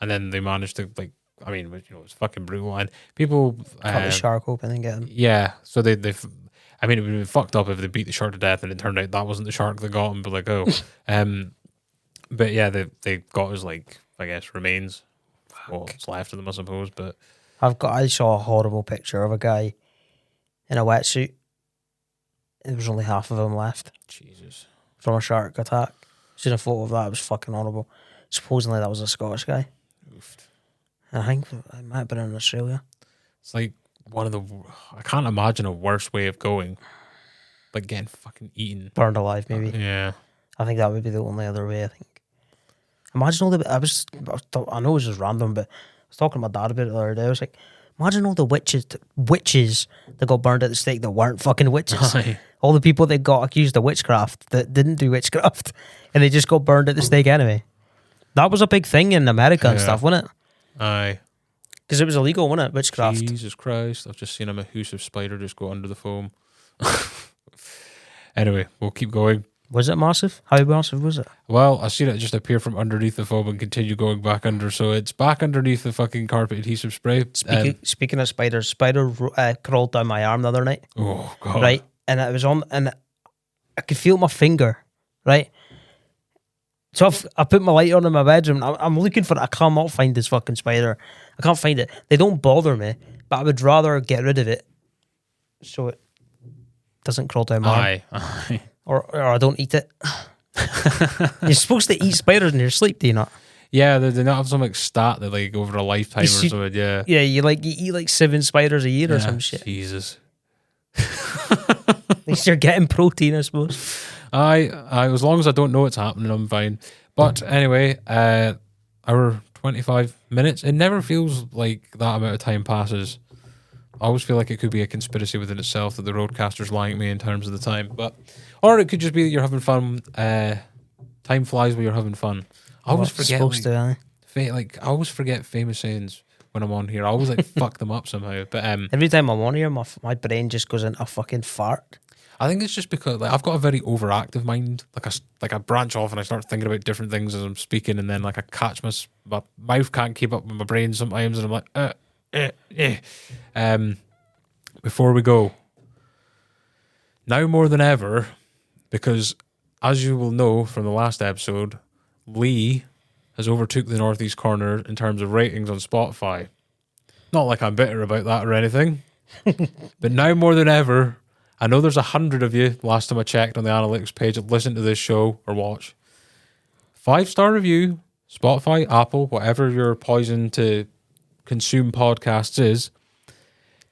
and then they managed to like. I mean, you know, it's fucking brutal, and people cut the shark open and get him. Yeah, so they. I mean, it would have been fucked up if they beat the shark to death, and it turned out that wasn't the shark that got him. But like, oh, but yeah, they got his like, I guess, remains. Well, what's left of them, I suppose. But I saw a horrible picture of a guy in a wetsuit. There was only half of him left. Jesus, from a shark attack. Seen a photo of that. It was fucking horrible. Supposedly that was a Scottish guy. Oofed. I think it might have been in Australia. It's like one of the. I can't imagine a worse way of going. Like getting fucking eaten, burned alive, maybe. Yeah, I think that would be the only other way. I think. Imagine all the. I know it was just random, but I was talking to my dad about it the other day. I was like, imagine all the witches that got burned at the stake that weren't fucking witches. Aye. All the people that got accused of witchcraft that didn't do witchcraft, and they just got burned at the stake anyway. That was a big thing in America and stuff, wasn't it? Aye. Because it was illegal, wasn't it? Witchcraft. Jesus Christ. I've just seen a massive spider just go under the foam. Anyway, we'll keep going. Was it massive? How massive was it? Well, I seen it just appear from underneath the foam and continue going back under, so it's back underneath the fucking carpet adhesive spray. Speaking of spiders, spider crawled down my arm the other night. Oh, God. Right? And it was on, and I could feel my finger, right? So I put my light on in my bedroom. I'm looking for it. I cannot find this fucking spider. I can't find it. They don't bother me, but I would rather get rid of it so it doesn't crawl down my arm. Aye. Or I don't eat it. You're supposed to eat spiders in your sleep, do you not? Yeah, they not have some like stat that like over a lifetime or something. Yeah. Yeah, you eat like 7 spiders a year or some shit. Jesus. At least you're getting protein, I suppose. I as long as I don't know it's happening, I'm fine. But anyway, our 25 minutes. It never feels like that amount of time passes. I always feel like it could be a conspiracy within itself that the roadcaster's lying at me in terms of the time. Or it could just be that you're having fun. Time flies when you're having fun. I always forget. I always forget famous sayings when I'm on here. I always like fuck them up somehow. But every time I'm on here, my brain just goes into a fucking fart. I think it's just because like I've got a very overactive mind. Like I branch off and I start thinking about different things as I'm speaking, and then like I catch my mouth can't keep up with my brain sometimes, and I'm like, Before we go, now more than ever, because as you will know from the last episode, Lee has overtook the Northeast Corner in terms of ratings on Spotify. Not like I'm bitter about that or anything, but now more than ever, I know there's 100 of you, last time I checked on the analytics page, that listen to this show or watch. 5-star review, Spotify, Apple, whatever your poison to consume podcasts is.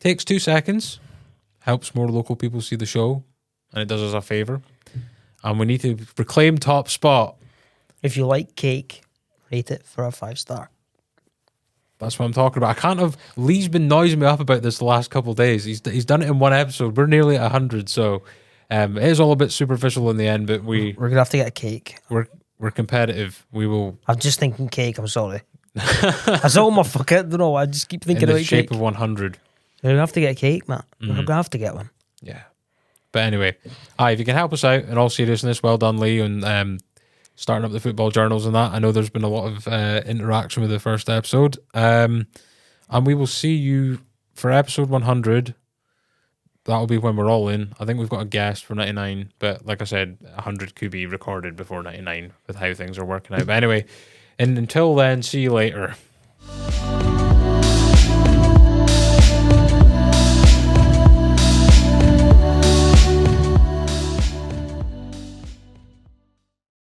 Takes 2 seconds, helps more local people see the show, and it does us a favour. And we need to reclaim top spot. If you like cake, rate it for a 5-star. That's what I'm talking about. I can't have... Lee's been noising me up about this the last couple of days. He's done it in one episode. We're nearly at 100, so it is all a bit superficial in the end, but we're going to have to get a cake. We're competitive. We will... I'm just thinking cake, I'm sorry. That's all my fuck it. I don't know. I just keep thinking about cake. In the shape of 100. We're going to have to get a cake, man. We're going to have to get one. Yeah. But anyway, if you can help us out, in all seriousness, well done, Lee, and starting up the football journals and that. I know there's been a lot of interaction with the first episode. And we will see you for episode 100. That'll be when we're all in. I think we've got a guest for 99, but like I said, 100 could be recorded before 99 with how things are working out. But anyway, and until then, see you later.